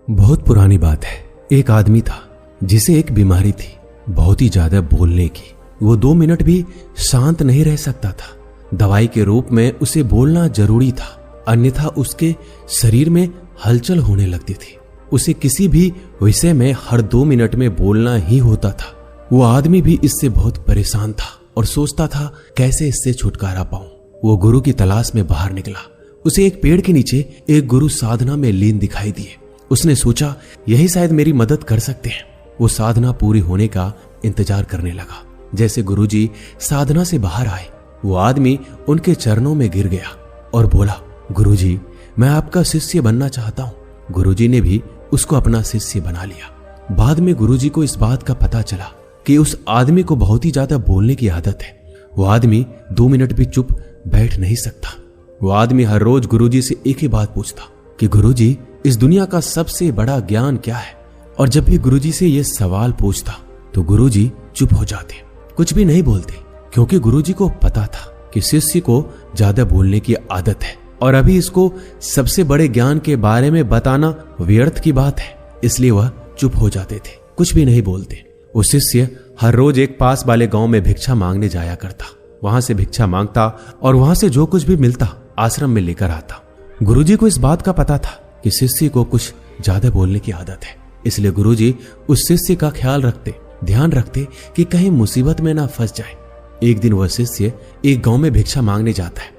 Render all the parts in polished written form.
बहुत पुरानी बात है। एक आदमी था जिसे एक बीमारी थी, बहुत ही ज्यादा बोलने की। वो 2 मिनट भी शांत नहीं रह सकता था। दवाई के रूप में उसे बोलना जरूरी था, अन्यथा उसके शरीर में हलचल होने लगती थी। उसे किसी भी विषय में हर 2 मिनट में बोलना ही होता था। वो आदमी भी इससे बहुत परेशान था और सोचता था कैसे इससे छुटकारा पाऊं। वो गुरु की तलाश में बाहर निकला। उसे एक पेड़ के नीचे एक गुरु साधना में लीन दिखाई दिए। उसने सोचा यही शायद मेरी मदद कर सकते हैं। वो साधना पूरी होने का इंतजार करने लगा। जैसे गुरुजी साधना से बाहर आए, वो आदमी उनके चरणों में गिर गया और बोला, गुरुजी, मैं आपका शिष्य बनना चाहता हूं। गुरुजी ने भी उसको अपना शिष्य बना लिया। बाद में गुरुजी को इस बात का पता चला कि उस आदमी को बहुत ही ज्यादा बोलने की आदत है। वो आदमी 2 मिनट भी चुप बैठ नहीं सकता। वो आदमी हर रोज गुरुजी से एक ही बात पूछता कि गुरुजी, इस दुनिया का सबसे बड़ा ज्ञान क्या है? और जब भी गुरुजी से ये सवाल पूछता तो गुरुजी चुप हो जाते, कुछ भी नहीं बोलते, क्योंकि गुरुजी को पता था कि शिष्य को ज्यादा बोलने की आदत है और अभी इसको सबसे बड़े ज्ञान के बारे में बताना व्यर्थ की बात है। इसलिए वह चुप हो जाते थे, कुछ भी नहीं बोलते। वो शिष्य हर रोज एक पास वाले गांव में भिक्षा मांगने जाया करता। वहां से भिक्षा मांगता और वहां से जो कुछ भी मिलता आश्रम में लेकर आता। गुरुजी को इस बात का पता था कि शिष्य को कुछ ज्यादा बोलने की आदत है, इसलिए गुरुजी उस शिष्य का ख्याल रखते, ध्यान रखते कि कहीं मुसीबत में ना फंस जाए। एक दिन वह शिष्य एक गांव में भिक्षा मांगने जाता है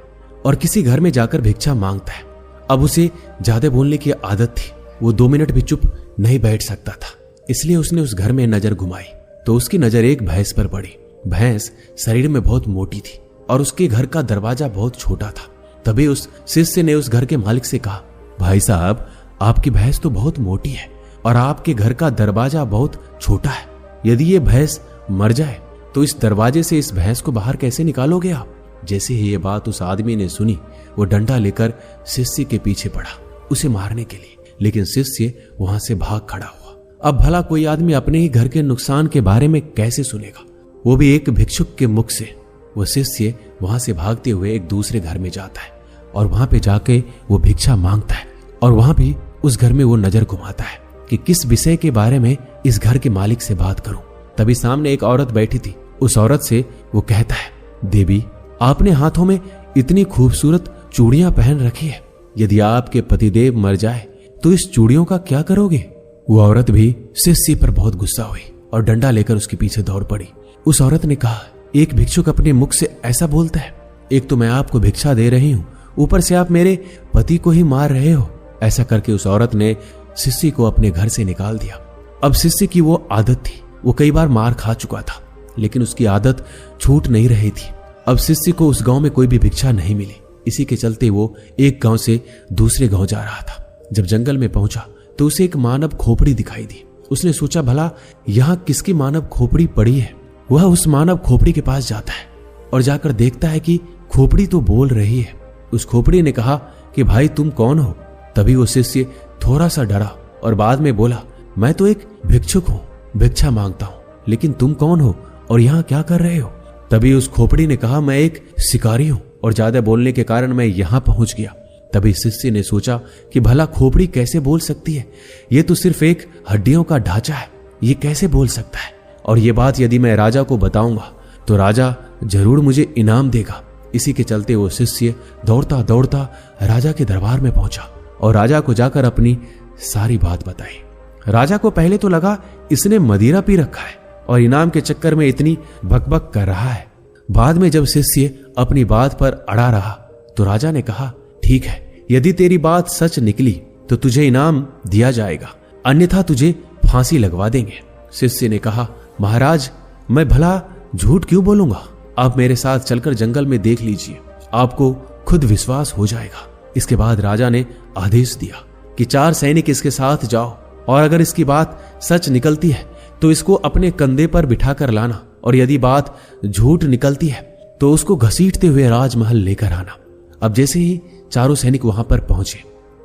और किसी घर में जाकर भिक्षा मांगता है। अब उसे ज्यादा बोलने की आदत थी। वो 2 मिनट भी चुप नहीं बैठ सकता था, इसलिए उसने उस घर में नजर घुमाई तो उसकी नजर एक भैंस पर पड़ी। भैंस शरीर में बहुत मोटी थी और उसके घर का दरवाजा बहुत छोटा था। तभी उस शिष्य ने उस घर के मालिक से कहा, भाई साहब, आपकी भैंस तो बहुत मोटी है और आपके घर का दरवाजा बहुत छोटा है। यदि ये भैंस मर जाए तो इस दरवाजे से इस भैंस को बाहर कैसे निकालोगे आप? जैसे ही ये बात उस आदमी ने सुनी, वो डंडा लेकर शिष्य के पीछे पड़ा उसे मारने के लिए, लेकिन शिष्य वहां से भाग खड़ा हुआ। अब भला कोई आदमी अपने ही घर के नुकसान के बारे में कैसे सुनेगा, वो भी एक भिक्षुक के मुख से। वो शिष्य वहां से भागते हुए एक दूसरे घर में जाता है और वहां पे जाके वो भिक्षा मांगता है और वहां भी उस घर में वो नजर घुमाता है कि किस विषय के बारे में इस घर के मालिक से बात करूं। तभी सामने एक औरत बैठी थी। उस औरत से वो कहता है, देवी, आपने हाथों में इतनी खूबसूरत चूड़ियां पहन रखी है, यदि आपके पतिदेव मर जाए तो इस चूड़ियों का क्या करोगे? वो औरत भी शिष्य पर बहुत गुस्सा हुई और डंडा लेकर उसके पीछे दौड़ पड़ी। उस औरत ने कहा, एक भिक्षुक अपने मुख से ऐसा बोलता है? एक तो मैं आपको भिक्षा दे रही हूं, ऊपर से आप मेरे पति को ही मार रहे हो। ऐसा करके उस औरत ने शिष्य को अपने घर से निकाल दिया। अब शिष्य की वो आदत थी, वो कई बार मार खा चुका था, लेकिन उसकी आदत छूट नहीं रही थी। अब शिष्य को उस गांव में कोई भी भिक्षा नहीं मिली। इसी के चलते वो एक गांव से दूसरे गांव जा रहा था। जब जंगल में पहुंचा तो उसे एक मानव खोपड़ी दिखाई दी। उसने सोचा, भला यहाँ किसकी मानव खोपड़ी पड़ी है? वह उस मानव खोपड़ी के पास जाता है और जाकर देखता है कि खोपड़ी तो बोल रही है। उस खोपड़ी ने कहा कि भाई, तुम कौन हो? तभी वो शिष्य थोड़ा सा डरा और बाद में बोला, मैं तो एक भिक्षुक हूँ, भिक्षा मांगता हूँ, लेकिन तुम कौन हो और यहाँ क्या कर रहे हो? तभी उस खोपड़ी ने कहा, मैं एक शिकारी हूँ और ज्यादा बोलने के कारण मैं यहाँ पहुंच गया। तभी शिष्य ने सोचा कि भला खोपड़ी कैसे बोल सकती है? ये तो सिर्फ एक हड्डियों का ढांचा है, ये कैसे बोल सकता है? और ये बात यदि मैं राजा को बताऊंगा तो राजा जरूर मुझे इनाम देगा। इसी के चलते वो शिष्य दौड़ता दौड़ता राजा के दरबार में पहुंचा और राजा को जाकर अपनी सारी बात बताई। राजा को पहले तो लगा इसने मदिरा पी रखा है और इनाम के चक्कर में इतनी बकबक कर रहा है। बाद में जब शिष्य अपनी बात पर अड़ा रहा तो राजा ने कहा, ठीक है, यदि तेरी बात सच निकली तो तुझे इनाम दिया जाएगा, अन्यथा तुझे फांसी लगवा देंगे। शिष्य ने कहा, महाराज, मैं भला झूठ क्यों बोलूंगा? आप मेरे साथ चलकर जंगल में देख लीजिए, आपको खुद विश्वास हो जाएगा। इसके बाद राजा ने आदेश दिया कि 4 सैनिक इसके साथ जाओ और अगर इसकी बात सच निकलती है तो इसको अपने कंधे पर बिठाकर लाना और यदि बात झूठ निकलती है तो उसको घसीटते हुए राजमहल लेकर आना। अब जैसे ही चारों सैनिक वहां पर पहुंचे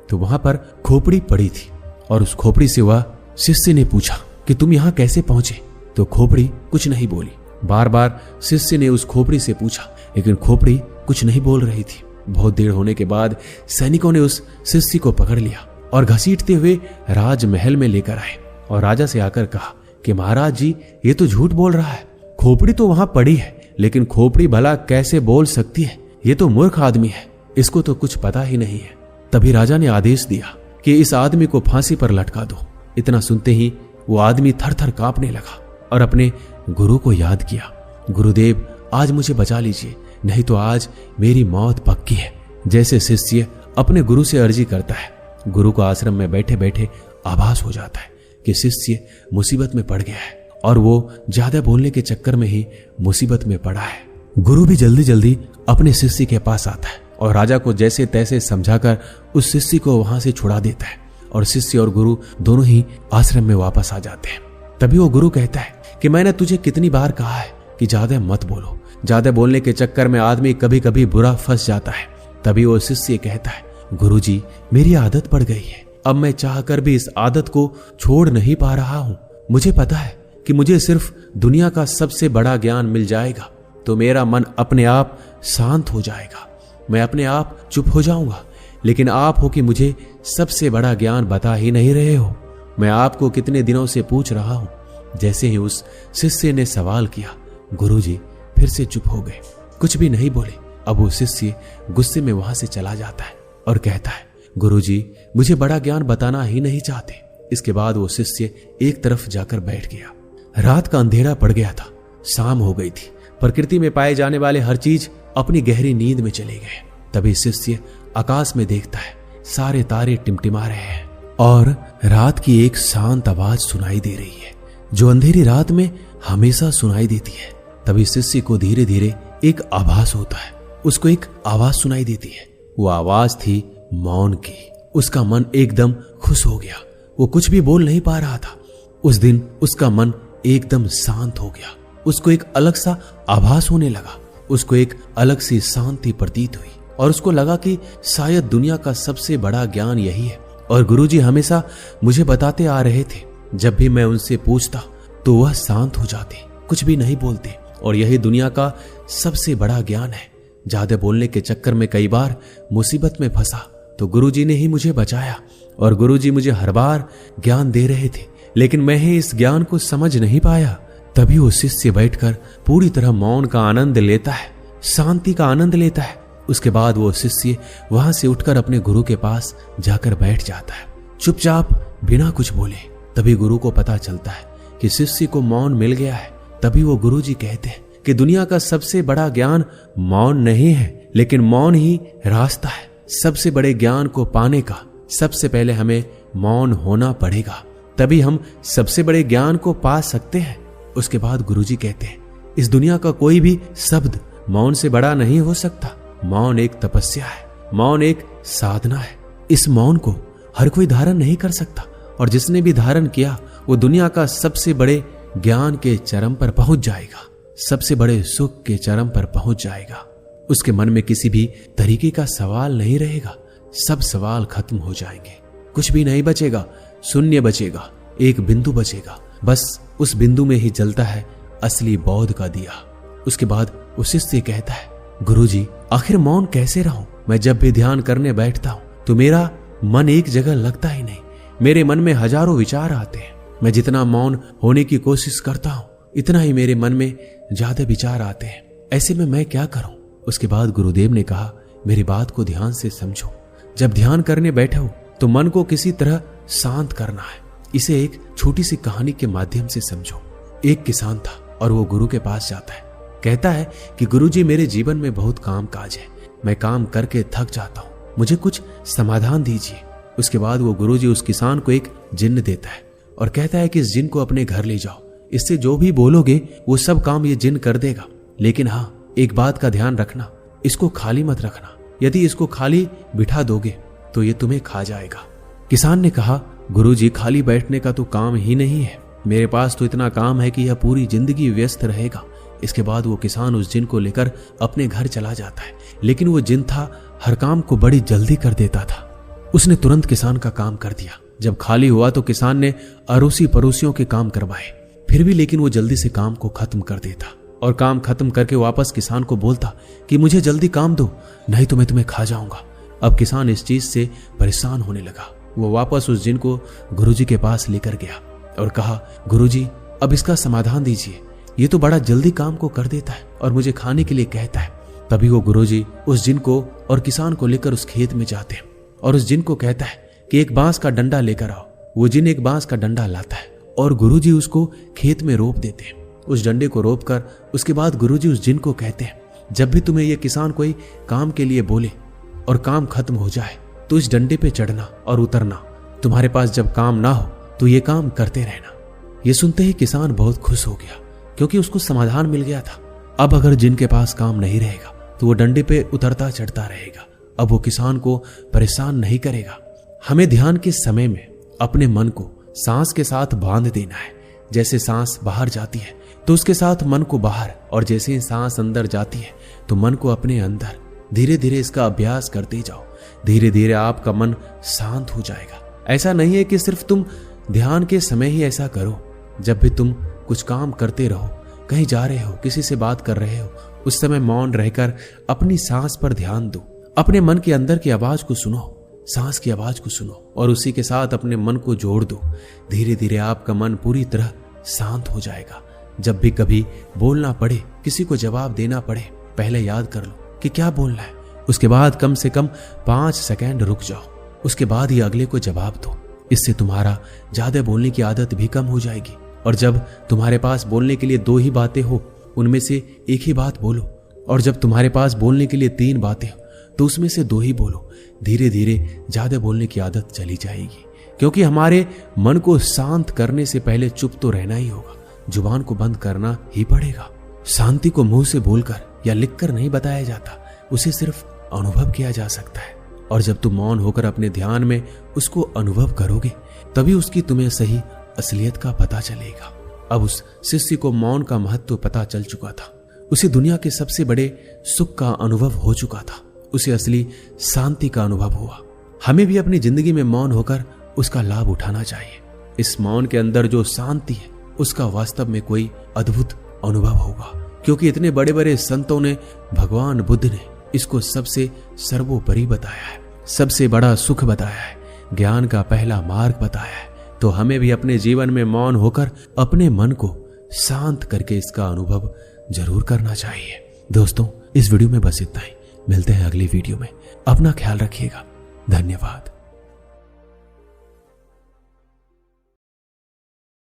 तो वहां पर खोपड़ी पड़ी थी और उस खोपड़ी से वह शिष्य ने पूछा कि तुम यहां कैसे पहुंचे? तो खोपड़ी कुछ नहीं बोली। बार बार शिष्य ने उस खोपड़ी से पूछा, लेकिन खोपड़ी कुछ नहीं बोल रही थी। बहुत देर होने के बाद सैनिकों ने उस शिष्य को पकड़ लिया और घसीटते हुए राजमहल में लेकर आए और राजा से आकर कहा कि महाराज जी, ये तो झूठ बोल रहा है। खोपड़ी तो वहां पड़ी है, लेकिन खोपड़ी भला कैसे बोल सकती है? ये तो मूर्ख आदमी है, इसको तो कुछ पता ही नहीं है। तभी राजा ने आदेश दिया कि इस आदमी को फांसी पर लटका दो। इतना सुनते ही वो आदमी थर थर कांपने लगा और अपने गुरु को याद किया, गुरुदेव आज मुझे बचा लीजिए, नहीं तो आज मेरी मौत पक्की है। जैसे शिष्य अपने गुरु से अर्जी करता है, गुरु को आश्रम में बैठे बैठे आभास हो जाता है कि शिष्य मुसीबत में पड़ गया है और वो ज्यादा बोलने के चक्कर में ही मुसीबत में पड़ा है। गुरु भी जल्दी जल्दी अपने शिष्य के पास आता है और राजा को जैसे तैसे समझाकर उस शिष्य को वहां से छुड़ा देता है और शिष्य और गुरु दोनों ही आश्रम में वापस आ जाते हैं। तभी वो गुरु कहता है कि मैंने तुझे कितनी बार कहा है कि ज्यादा मत बोलो, ज्यादा बोलने के चक्कर में आदमी कभी कभी बुरा फंस जाता है। तभी वो शिष्य कहता है, गुरुजी मेरी आदत पड़ गई है, अब मैं चाहकर भी इस आदत को छोड़ नहीं पा रहा हूं। मुझे पता है कि मुझे सिर्फ दुनिया का सबसे बड़ा ज्ञान मिल जाएगा तो मेरा मन अपने आप शांत हो जाएगा, मैं अपने आप चुप हो जाऊंगा। लेकिन आप हो कि मुझे सबसे बड़ा ज्ञान बता ही नहीं रहे हो। मैं आपको कितने दिनों से पूछ रहा हूं। जैसे ही उस शिष्य ने सवाल किया, गुरुजी फिर से चुप हो गए, कुछ भी नहीं बोले। अब वो शिष्य गुस्से में वहां से चला जाता है और कहता है, गुरुजी मुझे बड़ा ज्ञान बताना ही नहीं चाहते। इसके बाद वो शिष्य एक तरफ जाकर बैठ गया। रात का अंधेरा पड़ गया था, शाम हो गई थी। प्रकृति में पाए जाने वाले हर चीज अपनी गहरी नींद में चले गए। तभी शिष्य आकाश में देखता है, सारे तारे टिमटिमा रहे हैं और रात की एक शांत आवाज सुनाई दे रही है जो अंधेरी रात में हमेशा सुनाई देती है। तभी शिष्य को धीरे धीरे एक आभास होता है, उसको एक आवाज सुनाई देती है। वो आवाज थी मौन की। उसका मन एकदम खुश हो गया, वो कुछ भी बोल नहीं पा रहा था। उस दिन उसका मन एकदम शांत हो गया, उसको एक अलग सा आभास होने लगा, उसको एक अलग सी शांति प्रतीत हुई और उसको लगा कि शायद दुनिया का सबसे बड़ा ज्ञान यही है। और गुरुजी हमेशा मुझे बताते आ रहे थे, जब भी मैं उनसे पूछता तो वह शांत हो जाते, कुछ भी नहीं बोलते, और यही दुनिया का सबसे बड़ा ज्ञान है। ज्यादा बोलने के चक्कर में कई बार मुसीबत में फंसा तो गुरुजी ने ही मुझे बचाया और गुरुजी मुझे हर बार ज्ञान दे रहे थे, लेकिन मैं ही इस ज्ञान को समझ नहीं पाया। तभी वो शिष्य बैठकर पूरी तरह मौन का आनंद लेता है, शांति का आनंद लेता है। उसके बाद वो शिष्य वहां से उठकर अपने गुरु के पास जाकर बैठ जाता है, चुपचाप बिना कुछ बोले। तभी गुरु को पता चलता है कि शिष्य को मौन मिल गया है। तभी वो गुरुजी कहते हैं कि दुनिया का सबसे बड़ा ज्ञान मौन नहीं है, लेकिन मौन ही रास्ता है। सबसे बड़े ज्ञान को पाने का सबसे पहले हमें मौन होना पड़ेगा, तभी हम सबसे बड़े ज्ञान को पा सकते हैं। उसके बाद गुरुजी कहते हैं, इस दुनिया का कोई भी शब्द मौन से बड़ा नहीं हो सकता। मौन एक तपस्या है, मौन एक साधना है। इस मौन को हर कोई धारण नहीं कर सकता, और जिसने भी धारण किया वो दुनिया का सबसे बड़े ज्ञान के चरम पर पहुंच जाएगा, सबसे बड़े सुख के चरम पर पहुंच जाएगा। उसके मन में किसी भी तरीके का सवाल नहीं रहेगा, सब सवाल खत्म हो जाएंगे, कुछ भी नहीं बचेगा, शून्य बचेगा, एक बिंदु बचेगा। बस उस बिंदु में ही जलता है असली बौद्ध का दिया। उसके बाद वो शिष्य कहता है, गुरुजी आखिर मौन कैसे रहूं? मैं जब भी ध्यान करने बैठता हूं तो मेरा मन एक जगह लगता ही नहीं, मेरे मन में हजारों विचार आते हैं। मैं जितना मौन होने की कोशिश करता हूं इतना ही मेरे मन में ज्यादा विचार आते हैं। ऐसे में मैं क्या करूं? उसके बाद गुरुदेव ने कहा, मेरी बात को ध्यान से समझो। जब ध्यान करने बैठो तो मन को किसी तरह शांत करना है। इसे एक छोटी सी कहानी के माध्यम से समझो। एक किसान था और वो गुरु के पास जाता है, कहता है कि गुरुजी मेरे जीवन में बहुत काम काज है, मैं काम करके थक जाता हूँ, मुझे कुछ समाधान दीजिए। उसके बाद वो गुरुजी उस किसान को एक जिन्न देता है और कहता है कि इस जिन्न को अपने घर ले जाओ, इससे जो भी बोलोगे वो सब काम ये जिन्न कर देगा। लेकिन हाँ, एक बात का ध्यान रखना, इसको खाली मत रखना। यदि इसको खाली बिठा दोगे तो ये तुम्हें खा जाएगा। किसान ने कहा, गुरुजी खाली बैठने का तो काम ही नहीं है, मेरे पास तो इतना काम है कि यह पूरी जिंदगी व्यस्त रहेगा। इसके बाद वो किसान उस जिन्न को लेकर अपने घर चला जाता है, लेकिन वो जिन्न था हर काम को बड़ी जल्दी कर देता था। उसने तुरंत किसान का काम कर दिया। जब खाली हुआ तो किसान ने अड़ोसी पड़ोसियों के काम करवाए, फिर भी लेकिन वो जल्दी से काम को खत्म कर देता और काम खत्म करके वापस किसान को बोलता कि मुझे जल्दी काम दो, नहीं तो मैं तुम्हें खा जाऊंगा। अब किसान इस चीज से परेशान होने लगा वो वापस उस जिन को गुरुजी के पास लेकर गया और कहा, गुरुजी अब इसका समाधान दीजिए, ये तो बड़ा जल्दी काम को कर देता है और मुझे खाने के लिए कहता है। तभी वो गुरुजी उस जिन को और किसान को लेकर उस खेत में जाते हैं और उस जिन को कहता है कि एक बांस का डंडा लेकर आओ। वो जिन एक बांस का डंडा लाता है और गुरुजी उसको खेत में रोप देते हैं। उस डंडे को रोप कर उसके बाद गुरुजी उस जिन को कहते हैं, जब भी तुम्हें ये किसान कोई काम के लिए बोले और काम खत्म हो जाए तो इस डंडे पे चढ़ना और उतरना। तुम्हारे पास जब काम ना हो तो ये काम करते रहना। ये सुनते ही किसान बहुत खुश हो गया क्योंकि उसको समाधान मिल गया था। अब अगर जिन के पास काम नहीं रहेगा तो वो डंडे पे उतरता चढ़ता रहेगा। अब वो किसान को परेशान नहीं करेगा। हमें ध्यान के समय में अपने मन को सांस के साथ बांध देना है। जैसे सांस बाहर जाती है तो उसके साथ मन को बाहर, और जैसे ही सांस अंदर जाती है तो मन को अपने अंदर। धीरे धीरे इसका अभ्यास करते जाओ। धीरे धीरे आपका मन शांत हो जाएगा। ऐसा नहीं है कि सिर्फ तुम ध्यान के समय ही ऐसा करो। जब भी तुम कुछ काम करते रहो, कहीं जा रहे हो, किसी से बात कर रहे हो, उस समय मौन रहकर अपनी सांस पर ध्यान दो। अपने मन के अंदर की आवाज को सुनो, सांस की आवाज को सुनो और उसी के साथ अपने मन को जोड़ दो। धीरे धीरे आपका मन पूरी तरह शांत हो जाएगा। जब भी कभी बोलना पड़े, किसी को जवाब देना पड़े, पहले याद कर लो कि क्या बोलना है। उसके बाद कम से कम 5 सेकंड रुक जाओ। उसके बाद ही अगले को जवाब दो। इससे तुम्हारा ज्यादा बोलने की आदत भी कम हो जाएगी। और जब तुम्हारे पास बोलने के लिए 2 ही बातें हो, उनमें से एक ही बात बोलो। और जब तुम्हारे पास बोलने के लिए 3 बातें हो तो उसमें से 2 ही बोलो। धीरे धीरे ज्यादा बोलने की आदत चली जाएगी, क्योंकि हमारे मन को शांत करने से पहले चुप तो रहना ही होगा। जुबान को बंद करना ही पड़ेगा। शांति को मुंह से बोलकर या लिखकर नहीं बताया जाता, उसे सिर्फ अनुभव किया जा सकता है। और जब तुम मौन होकर अपने ध्यान में उसको अनुभव करोगे, तभी उसकी तुम्हें सही असलियत का पता चलेगा। अब उस शिष्य को मौन का महत्व पता चल चुका था। उसे दुनिया के सबसे बड़े सुख का अनुभव हो चुका था। उसे असली शांति का अनुभव हुआ। हमें भी अपनी जिंदगी में मौन होकर उसका लाभ उठाना चाहिए। इस मौन के अंदर जो शांति है, उसका वास्तव में कोई अद्भुत अनुभव होगा, क्योंकि इतने बड़े बड़े संतों ने, भगवान बुद्ध ने इसको सबसे सर्वोपरि बताया है, सबसे बड़ा सुख बताया है, ज्ञान का पहला मार्ग बताया है। तो हमें भी अपने जीवन में मौन होकर अपने मन को शांत करके इसका अनुभव जरूर करना चाहिए। दोस्तों, इस वीडियो में बस इतना ही। मिलते हैं अगली वीडियो में। अपना ख्याल रखिएगा। धन्यवाद।